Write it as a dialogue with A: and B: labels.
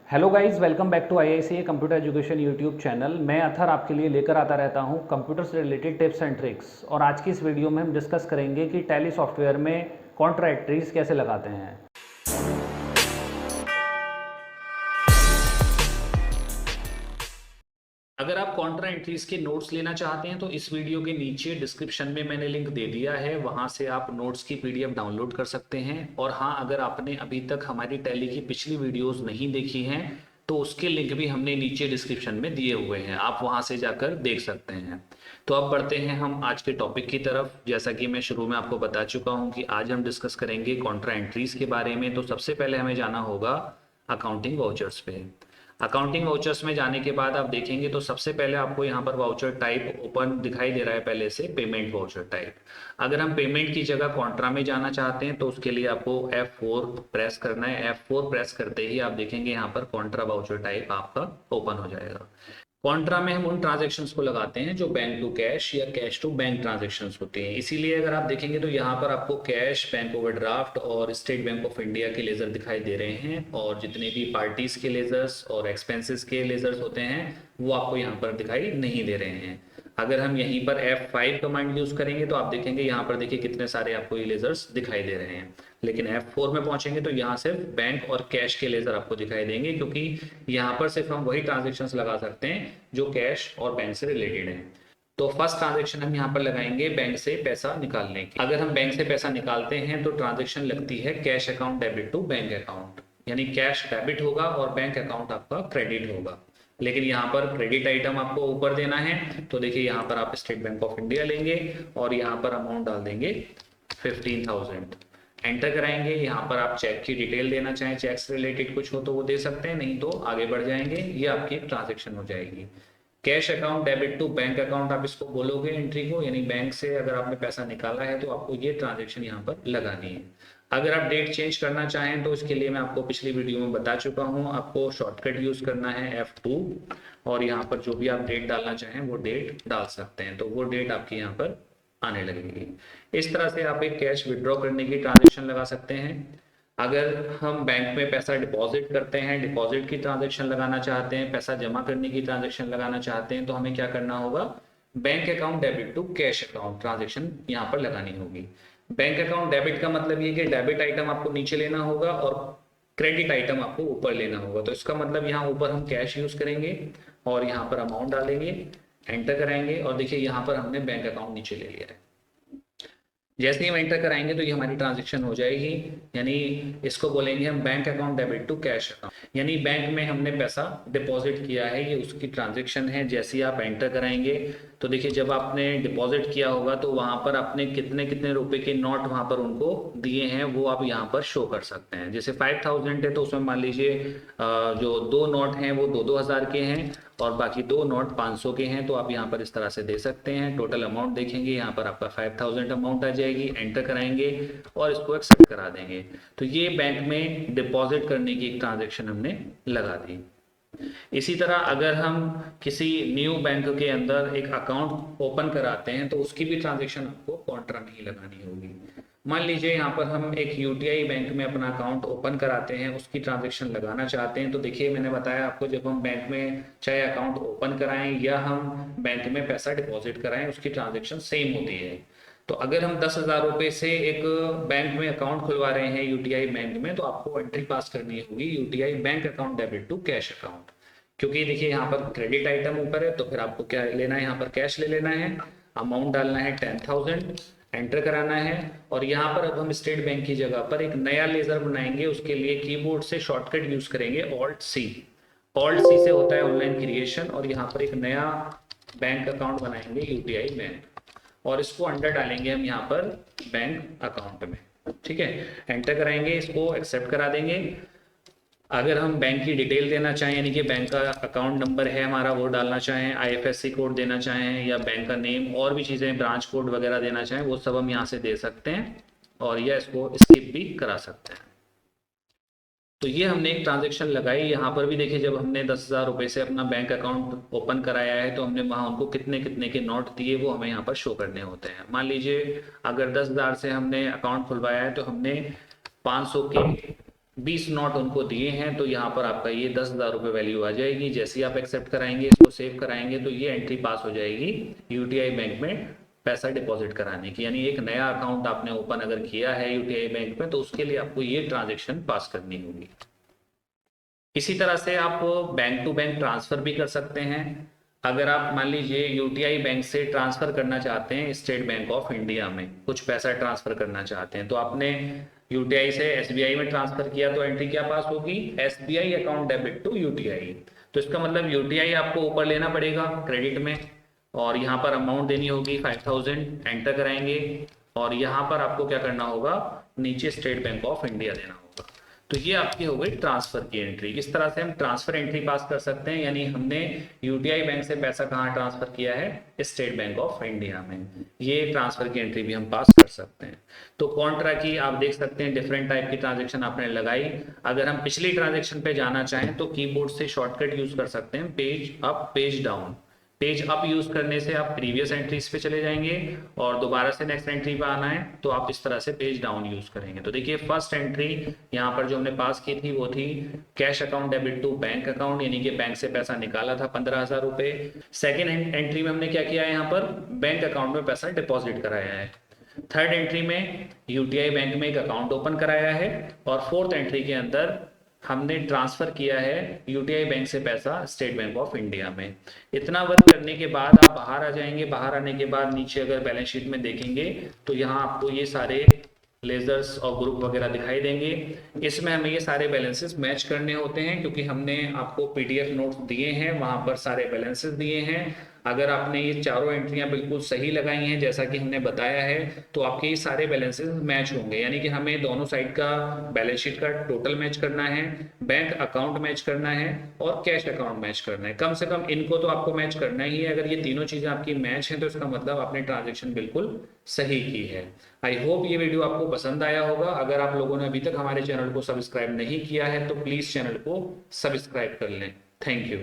A: Hello guys, welcome back to IICA computer education YouTube channel. मैं अथर आपके लिए लेकर आता रहता हूं कंप्यूटर से रिलेटेड टिप्स एंड ट्रिक्स। और आज की इस वीडियो में हम डिस्कस करेंगे कि टैली सॉफ्टवेयर में कॉन्ट्रा एंट्रीज कैसे लगाते हैं। अगर आप कॉन्ट्रा एंट्रीज के नोट्स लेना चाहते हैं तो इस वीडियो के नीचे डिस्क्रिप्शन में मैंने लिंक दे दिया है, वहां से आप नोट्स की पीडीएफ डाउनलोड कर सकते हैं। और हाँ, अगर आपने अभी तक हमारी टैली की पिछली वीडियोस नहीं देखी हैं तो उसके लिंक भी हमने नीचे डिस्क्रिप्शन में दिए हुए हैं, आप वहां से जाकर देख सकते हैं। तो अब बढ़ते हैं हम आज के टॉपिक की तरफ। जैसा कि मैं शुरू में आपको बता चुका हूं कि आज हम डिस्कस करेंगे कॉन्ट्रा एंट्रीज के बारे में। तो सबसे पहले हमें जाना होगा अकाउंटिंग वाउचर्स पे। अकाउंटिंग वाउचर्स में जाने के बाद आप देखेंगे तो सबसे पहले आपको यहाँ पर वाउचर टाइप ओपन दिखाई दे रहा है, पहले से पेमेंट वाउचर टाइप। अगर हम पेमेंट की जगह कॉन्ट्रा में जाना चाहते हैं तो उसके लिए आपको F4 प्रेस करना है। F4 प्रेस करते ही आप देखेंगे यहाँ पर कॉन्ट्रा वाउचर टाइप आपका ओपन हो जाएगा। कॉन्ट्रा में हम उन ट्रांजेक्शन्स को लगाते हैं जो बैंक टू कैश या कैश टू बैंक ट्रांजेक्शन्स होते हैं। इसीलिए अगर आप देखेंगे तो यहाँ पर आपको कैश, बैंक ओवरड्राफ्ट और स्टेट बैंक ऑफ इंडिया के लेजर दिखाई दे रहे हैं, और जितने भी पार्टीज के लेजर्स और एक्सपेंसेस के लेजर्स होते हैं वो आपको यहाँ पर दिखाई नहीं दे रहे हैं। अगर हम यहीं पर F5 कमांड यूज करेंगे तो आप देखेंगे यहाँ पर देखिए कितने सारे आपको ये लेजर्स दिखाई दे रहे हैं। लेकिन F4 में पहुंचेंगे तो यहाँ सिर्फ बैंक और कैश के लेजर आपको दिखाई देंगे, क्योंकि यहाँ पर सिर्फ हम वही ट्रांजेक्शन्स लगा सकते हैं जो कैश और बैंक से रिलेटेड है। तो फर्स्ट ट्रांजेक्शन हम यहाँ पर लगाएंगे बैंक से पैसा निकालने की। अगर हम बैंक से पैसा निकालते हैं तो ट्रांजेक्शन लगती है cash account debit to bank account, यानी कैश डेबिट होगा और बैंक अकाउंट आपका क्रेडिट होगा। लेकिन यहाँ पर क्रेडिट आइटम आपको ऊपर देना है। तो देखिए यहाँ पर आप स्टेट बैंक ऑफ इंडिया लेंगे और यहाँ पर अमाउंट डाल देंगे 15,000, एंटर कराएंगे। यहाँ पर आप चेक की डिटेल देना चाहें, चेक से रिलेटेड कुछ हो तो वो दे सकते हैं, नहीं तो आगे बढ़ जाएंगे। ये आपकी ट्रांजेक्शन हो जाएगी। Cash account debit to bank account आप इसको बोलोगे एंट्री को, यानी बैंक से अगर आपने पैसा निकाला है तो आपको ये ट्रांजेक्शन यहाँ पर लगानी है। अगर आप डेट चेंज करना चाहें तो इसके लिए मैं आपको पिछली वीडियो में बता चुका हूँ, आपको शॉर्टकट यूज करना है F2, और यहाँ पर जो भी आप डेट डालना चाहें वो डेट डाल सकते हैं, तो वो डेट आपकी यहाँ पर आने लगेगी। इस तरह से आप एक कैश विड्रॉ करने की ट्रांजेक्शन लगा सकते हैं। अगर हम बैंक में पैसा डिपॉजिट करते हैं, डिपॉजिट की ट्रांजेक्शन लगाना चाहते हैं, पैसा जमा करने की ट्रांजेक्शन लगाना चाहते हैं, तो हमें क्या करना होगा, bank account debit to cash account transaction यहाँ पर लगानी होगी। बैंक अकाउंट डेबिट का मतलब ये कि डेबिट आइटम आपको नीचे लेना होगा और क्रेडिट आइटम आपको ऊपर लेना होगा। तो इसका मतलब यहाँ ऊपर हम कैश यूज करेंगे और यहाँ पर अमाउंट डालेंगे, एंटर कराएंगे, और देखिए यहाँ पर हमने बैंक अकाउंट नीचे ले लिया है। जैसे ही हम एंटर कराएंगे तो ये हमारी ट्रांजेक्शन हो जाएगी, यानी इसको बोलेंगे हम bank account debit to cash account, यानी बैंक में हमने पैसा डिपॉजिट किया है, ये उसकी ट्रांजेक्शन है। जैसे ही आप एंटर कराएंगे तो देखिए जब आपने डिपॉजिट किया होगा तो वहां पर आपने कितने कितने रुपए के नोट वहां पर उनको दिए हैं वो आप यहाँ पर शो कर सकते हैं। जैसे 5,000 है तो उसमें मान लीजिए जो दो नोट हैं वो 2,000 के हैं और बाकी दो नोट 500 के हैं, तो आप यहाँ पर इस तरह से दे सकते हैं। टोटल अमाउंट देखेंगे यहाँ पर आपका 5,000 अमाउंट आ जाएगी, एंटर कराएंगे और इसको एक्सेप्ट करा देंगे। तो ये बैंक में डिपॉजिट करने की एक ट्रांजेक्शन हमने लगा दी। इसी तरह अगर हम किसी न्यू बैंक के अंदर एक अकाउंट ओपन कराते हैं तो उसकी भी ट्रांजेक्शन आपको कॉन्ट्रा में ही लगानी होगी। मान लीजिए यहाँ पर हम एक यूटीआई बैंक में अपना अकाउंट ओपन कराते हैं, उसकी ट्रांजेक्शन लगाना चाहते हैं। तो देखिए मैंने बताया आपको, जब हम बैंक में चाहे अकाउंट ओपन कराएं या हम बैंक में पैसा डिपॉजिट कराएं उसकी ट्रांजेक्शन सेम होती है। तो अगर हम 10,000 रुपए से एक बैंक में अकाउंट खुलवा रहे हैं यूटीआई बैंक में, तो आपको एंट्री पास करनी होगी UTI bank account debit to cash account, क्योंकि देखिए यहाँ पर क्रेडिट आइटम ऊपर है तो फिर आपको क्या लेना है, यहाँ पर कैश ले लेना है, अमाउंट डालना है 10,000, एंटर कराना है। और यहाँ पर अब हम स्टेट बैंक की जगह पर एक नया लेजर बनाएंगे, उसके लिए कीबोर्ड से शॉर्टकट यूज करेंगे ऑल्ट सी। ऑल्ट सी से होता है ऑनलाइन क्रिएशन, और यहाँ पर एक नया बैंक अकाउंट बनाएंगे यूटीआई बैंक, और इसको अंडर डालेंगे हम यहाँ पर बैंक अकाउंट में। ठीक है, एंटर कराएंगे, इसको एक्सेप्ट करा देंगे। अगर हम बैंक की डिटेल देना चाहें, यानी कि बैंक का अकाउंट नंबर है हमारा वो डालना चाहें, आईएफएससी कोड देना चाहें या बैंक का नेम और भी चीज़ें ब्रांच कोड वगैरह देना चाहें, वो सब हम यहाँ से दे सकते हैं और या इसको स्किप भी करा सकते हैं। तो ये हमने एक ट्रांजेक्शन लगाई। यहाँ पर भी देखिए जब हमने 10,000 रुपए से अपना बैंक अकाउंट ओपन कराया है तो हमने वहाँ उनको कितने कितने के नोट दिए वो हमें यहाँ पर शो करने होते हैं। मान लीजिए अगर 10,000 से हमने अकाउंट खुलवाया है तो हमने 500 के 20 नोट उनको दिए हैं, तो यहाँ पर आपका ये 10,000 रुपये वैल्यू आ जाएगी। जैसे ही आप एक्सेप्ट कराएंगे, इसको सेव कराएंगे, तो ये एंट्री पास हो जाएगी यूटीआई बैंक में पैसा डिपॉजिट कराने की। यानी एक नया अकाउंट आपने ओपन अगर किया है यूटीआई बैंक में, तो उसके लिए आपको ये ट्रांजेक्शन पास करनी होगी। इसी तरह से आप बैंक टू बैंक ट्रांसफर भी कर सकते हैं। अगर आप मान लीजिए यूटीआई बैंक से ट्रांसफर करना चाहते हैं स्टेट बैंक ऑफ इंडिया में, कुछ पैसा ट्रांसफर करना चाहते हैं, तो आपने यूटीआई से एसबीआई में ट्रांसफर किया, तो एंट्री क्या पास होगी, SBI account debit to UTI. तो इसका मतलब यूटीआई आपको ऊपर लेना पड़ेगा क्रेडिट में, और यहाँ पर अमाउंट देनी होगी 5000, एंटर कराएंगे, और यहाँ पर आपको क्या करना होगा, नीचे स्टेट बैंक ऑफ इंडिया देना होगा। तो ये आपकी हो गई ट्रांसफर की एंट्री। इस तरह से हम ट्रांसफर एंट्री पास कर सकते हैं। यानी हमने यूटीआई बैंक से पैसा कहाँ ट्रांसफर किया है, स्टेट बैंक ऑफ इंडिया में। ये ट्रांसफर की एंट्री भी हम पास कर सकते हैं। तो कॉन्ट्रा की आप देख सकते हैं डिफरेंट टाइप की ट्रांजेक्शन आपने लगाई। अगर हम पिछली ट्रांजेक्शन पे जाना चाहें तो कीबोर्ड से शॉर्टकट यूज कर सकते हैं, page up page down. Page up use करने से आप प्रीवियस एंट्रीज पे चले जाएंगे, और दोबारा से नेक्स्ट एंट्री पे आना है तो आप इस तरह से पेज डाउन यूज करेंगे। तो देखिए फर्स्ट एंट्री यहाँ पर जो हमने पास की थी वो थी cash account debit to bank account, यानी कि बैंक से पैसा निकाला था 15,000 रुपए। सेकेंड एंट्री में हमने क्या किया है, यहाँ पर बैंक अकाउंट में पैसा डिपॉजिट कराया है। थर्ड एंट्री में यूटीआई बैंक में एक अकाउंट ओपन कराया है, और फोर्थ एंट्री के अंदर हमने ट्रांसफर किया है यूटीआई बैंक से पैसा स्टेट बैंक ऑफ इंडिया में। इतना वर्क करने के बाद आप बाहर आ जाएंगे। बाहर आने के बाद नीचे अगर बैलेंस शीट में देखेंगे तो यहाँ आपको ये सारे लेजर्स और ग्रुप वगैरह दिखाई देंगे। इसमें हमें ये सारे बैलेंसेस मैच करने होते हैं, क्योंकि हमने आपको पीडीएफ नोट्स दिए हैं, वहां पर सारे बैलेंसेस दिए हैं। अगर आपने ये चारों एंट्रियां बिल्कुल सही लगाई हैं जैसा कि हमने बताया है, तो आपके ये सारे बैलेंसेस मैच होंगे। यानी कि हमें दोनों साइड का बैलेंस शीट का टोटल मैच करना है, बैंक अकाउंट मैच करना है, और कैश अकाउंट मैच करना है। कम से कम इनको तो आपको मैच करना ही है। अगर ये तीनों चीजें आपकी मैच हैं तो इसका मतलब आपने ट्रांजेक्शन बिल्कुल सही की है। आई होप ये वीडियो आपको पसंद आया होगा। अगर आप लोगों ने अभी तक हमारे चैनल को सब्सक्राइब नहीं किया है तो प्लीज चैनल को सब्सक्राइब कर लें। Thank you.